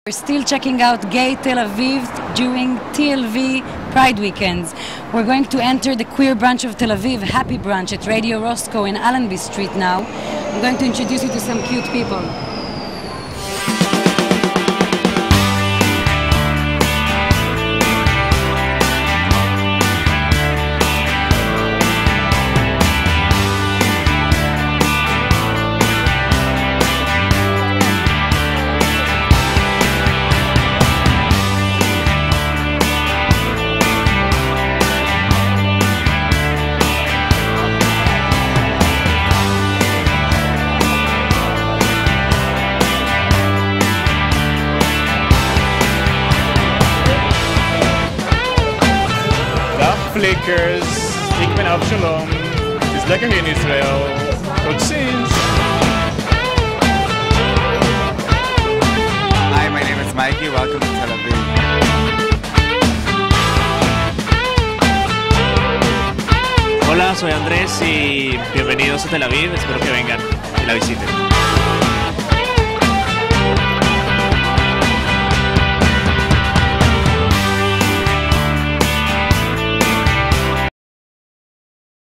We're still checking out Gay Tel Aviv during TLV Pride weekends. We're going to enter the queer branch of Tel Aviv, Happy Branch, at Radio Roscoe in Allenby Street now. I'm going to introduce you to some cute people. Flickers, ik ben Avshalom, het is lekker hier in Israël, tot ziens! Hi, my name is Mikey, welcome to Tel Aviv. Hola, soy Andrés y bienvenidos a Tel Aviv, espero que vengan y la visiten.